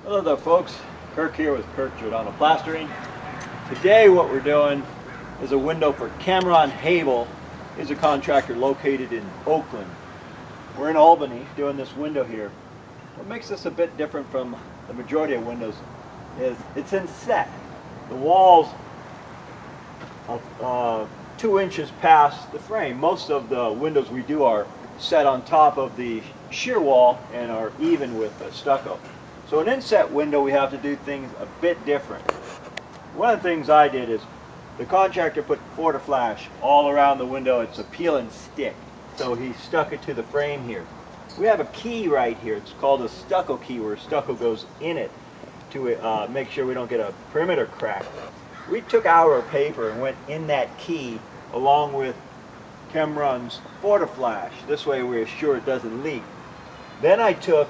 Hello there folks, Kirk here with Kirk Giordano Plastering. Today what we're doing is a window for Cameron Habel. He's a contractor located in Oakland. We're in Albany doing this window here. What makes this a bit different from the majority of windows is it's inset. The walls are 2 inches past the frame. Most of the windows we do are set on top of the shear wall and are even with the stucco. So an inset window, we have to do things a bit different. One of the things I did is the contractor put flash all around the window. It's a peel and stick. So he stuck it to the frame here. We have a key right here. It's called a stucco key, where stucco goes in it to make sure we don't get a perimeter crack. We took our paper and went in that key along with Cameron's flash. This way we're sure it doesn't leak. Then I took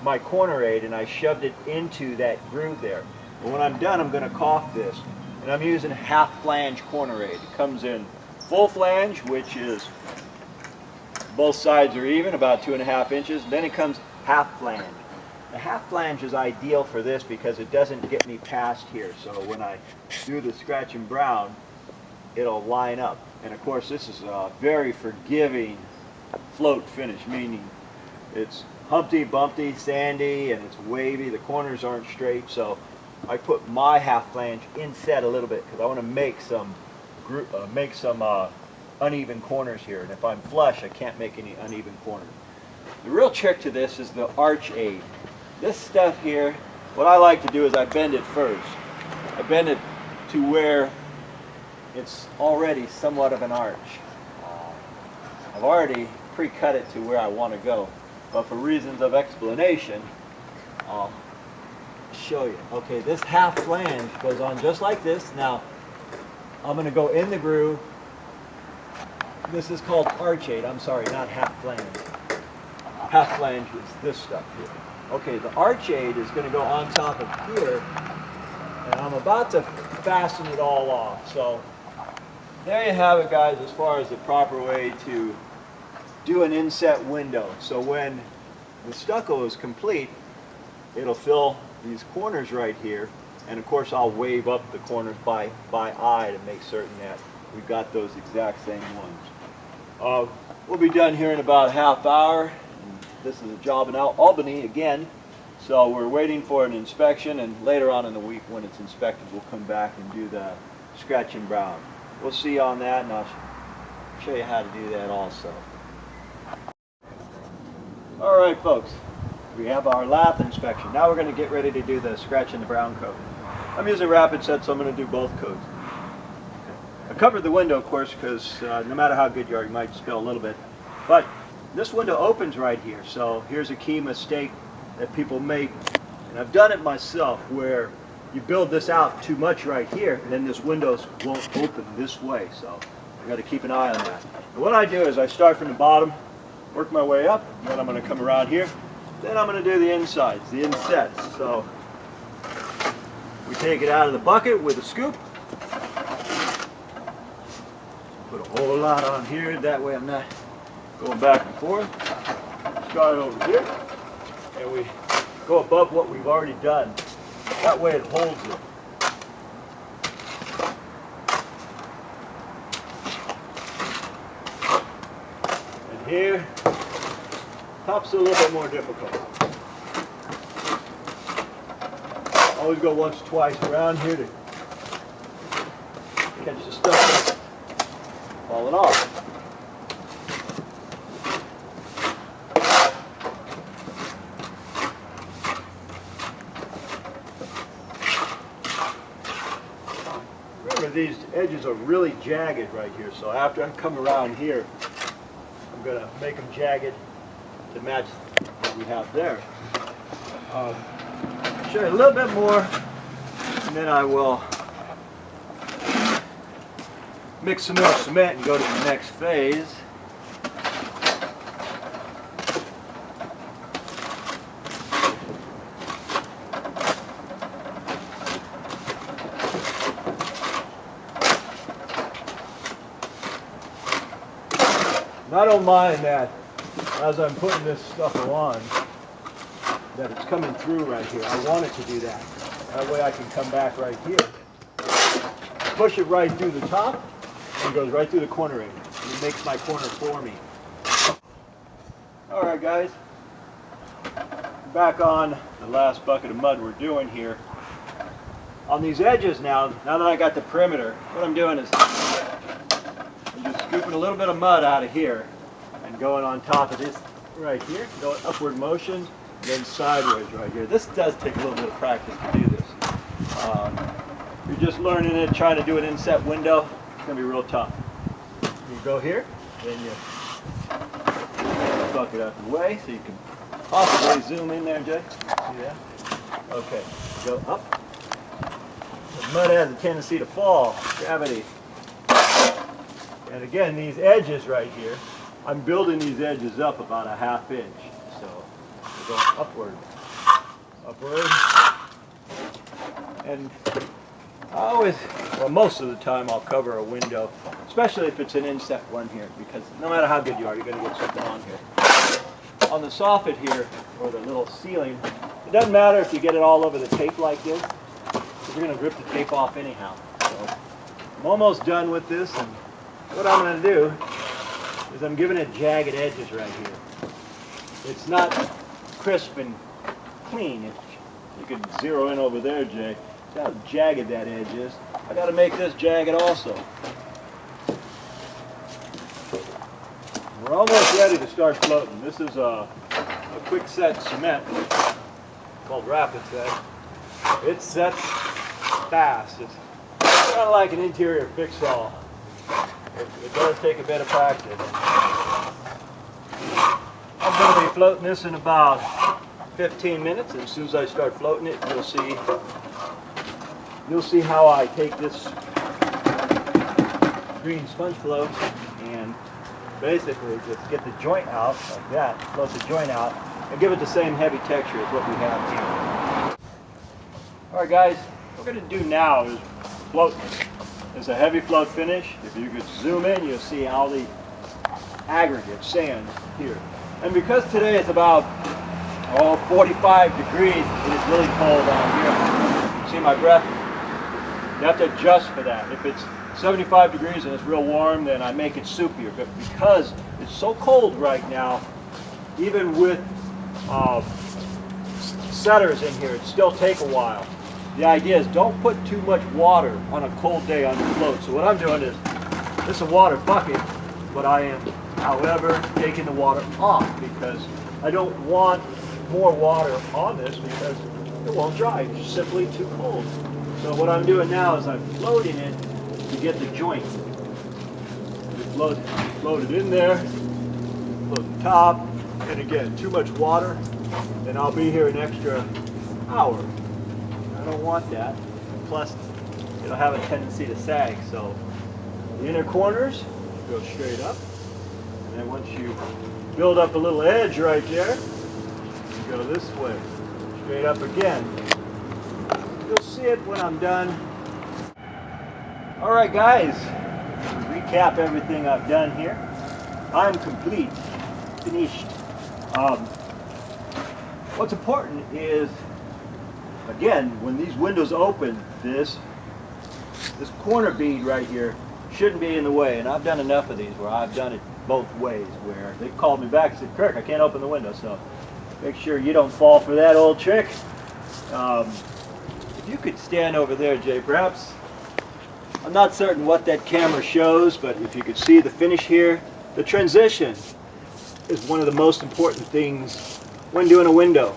my corner aid and I shoved it into that groove there. And when I'm done, I'm going to caulk this. And I'm using half flange corner aid. It comes in full flange, which is both sides are even, about 2.5 inches. Then it comes half flange. The half flange is ideal for this because it doesn't get me past here. So when I do the scratch and brown, it'll line up. And of course, this is a very forgiving float finish, meaning it's Humpty, bumpty, sandy, and it's wavy. The corners aren't straight, so I put my half flange inset a little bit because I want to make some uneven corners here. And if I'm flush, I can't make any uneven corners. The real trick to this is the arch aid. This stuff here, what I like to do is I bend it first. I bend it to where it's already somewhat of an arch. I've already pre-cut it to where I want to go. But for reasons of explanation, I'll show you. Okay, this half flange goes on just like this. Now, I'm going to go in the groove. This is called arch aid. I'm sorry, not half flange. Half flange is this stuff here. Okay, the arch aid is going to go on top of here, and I'm about to fasten it all off. So there you have it, guys, as far as the proper way to do an inset window. So when the stucco is complete, it'll fill these corners right here, and of course I'll wave up the corners by eye to make certain that we've got those exact same ones. We'll be done here in about a half hour. This is a job in Albany again, so we're waiting for an inspection, and later on in the week when it's inspected we'll come back and do the scratch and brown. We'll see you on that, and I'll show you how to do that also. Alright folks, we have our lath inspection. Now we're going to get ready to do the scratch and the brown coat. I'm using rapid set, so I'm going to do both coats. I covered the window, of course, because no matter how good you are, you might spill a little bit. But this window opens right here, so here's a key mistake that people make. And I've done it myself, where you build this out too much right here, and then this window won't open this way. So you got to keep an eye on that. And what I do is I start from the bottom, work my way up, then I'm going to come around here. Then I'm going to do the insides, the insets. So we take it out of the bucket with a scoop. Put a whole lot on here, that way I'm not going back and forth. Start over here, and we go above what we've already done. That way it holds it. And here, top's a little bit more difficult. Always go once or twice around here to catch the stuff falling off. Remember, these edges are really jagged right here, so after I come around here, I'm going to make them jagged to match what we have there. I'll show you a little bit more, and then I will mix some more cement and go to the next phase. I don't mind that as I'm putting this stuff on, that it's coming through right here. I want it to do that. That way I can come back right here, push it right through the top, and it goes right through the corner area. And it makes my corner for me. All right, guys. Back on the last bucket of mud we're doing here. On these edges now that I got the perimeter, what I'm doing is I'm just scooping a little bit of mud out of here and going on top of this right here, going upward motion, then sideways right here. This does take a little bit of practice to do this. You're just learning it, trying to do an inset window. It's going to be real tough. You go here, then you bucket out the way so you can possibly zoom in there, Jay. See that? Okay, go up. The mud has a tendency to fall, gravity. And again, these edges right here, I'm building these edges up about a ½ inch. So we're going upward, upward. And I always, well, most of the time I'll cover a window, especially if it's an inset one here, because no matter how good you are, you're going to get something on here. On the soffit here, or the little ceiling, it doesn't matter if you get it all over the tape like this, because you're going to rip the tape off anyhow. So I'm almost done with this, and what I'm going to do is I'm giving it jagged edges right here. It's not crisp and clean. You can zero in over there, Jay. See how jagged that edge is. I got to make this jagged also. We're almost ready to start floating. This is a quick set cement called rapid set. It sets fast. It's kind of like an interior fix-all. It does take a bit of practice. I'm going to be floating this in about 15 minutes, and as soon as I start floating it, you'll see how I take this green sponge float and basically just get the joint out like that, float the joint out, and give it the same heavy texture as what we have here. Alright guys, what we're going to do now is float. It's a heavy float finish. If you could zoom in, you'll see all the aggregate sand here. And because today is about 45 degrees, it is really cold down here. See my breath? You have to adjust for that. If it's 75 degrees and it's real warm, then I make it soupier. But because it's so cold right now, even with setters in here, it still take a while. The idea is don't put too much water on a cold day on your float. So what I'm doing is, this is a water bucket, but I am, however, taking the water off because I don't want more water on this because it won't dry. It's simply too cold. So what I'm doing now is I'm floating it to get the joint. Float it in there, float the top, and again, too much water, and I'll be here an extra hour. I don't want that. Plus, it'll have a tendency to sag. So the inner corners go straight up, and then once you build up a little edge right there, you go this way, straight up again. You'll see it when I'm done. All right, guys. To recap everything I've done here. I'm complete, finished. What's important is, again, when these windows open, this corner bead right here shouldn't be in the way. And I've done enough of these where I've done it both ways, where they called me back and said, Kirk, I can't open the window. So make sure you don't fall for that old trick. If you could stand over there, Jay, perhaps. I'm not certain what that camera shows, but if you could see the finish here, the transition is one of the most important things when doing a window.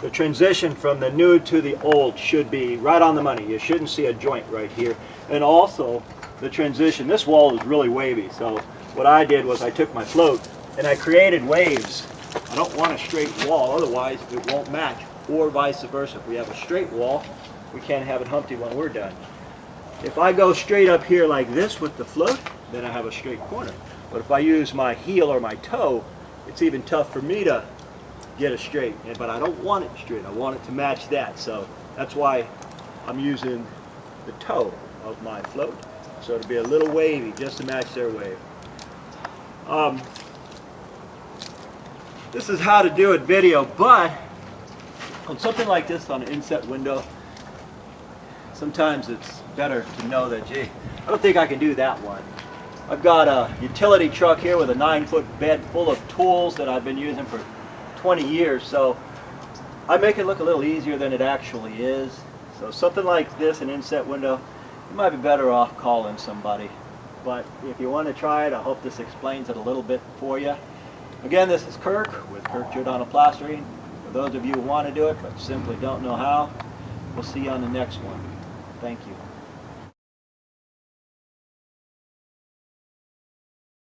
The transition from the new to the old should be right on the money. You shouldn't see a joint right here. And also, the transition, this wall is really wavy, so what I did was I took my float and I created waves. I don't want a straight wall, otherwise it won't match, or vice versa. If we have a straight wall, we can't have it humpty when we're done. If I go straight up here like this with the float, then I have a straight corner. But if I use my heel or my toe, it's even tough for me to get it straight. But I don't want it straight. I want it to match that. So that's why I'm using the toe of my float. So it'll be a little wavy just to match their wave. This is how to do it video, but On something like this on an inset window, sometimes it's better to know that, gee, I don't think I can do that one. I've got a utility truck here with a 9-foot bed full of tools that I've been using for 20 years, so I make it look a little easier than it actually is. So something like this, an inset window, you might be better off calling somebody. But if you want to try it, I hope this explains it a little bit for you. Again, this is Kirk with Kirk Giordano Plastering. For those of you who want to do it but simply don't know how, we'll see you on the next one. Thank you.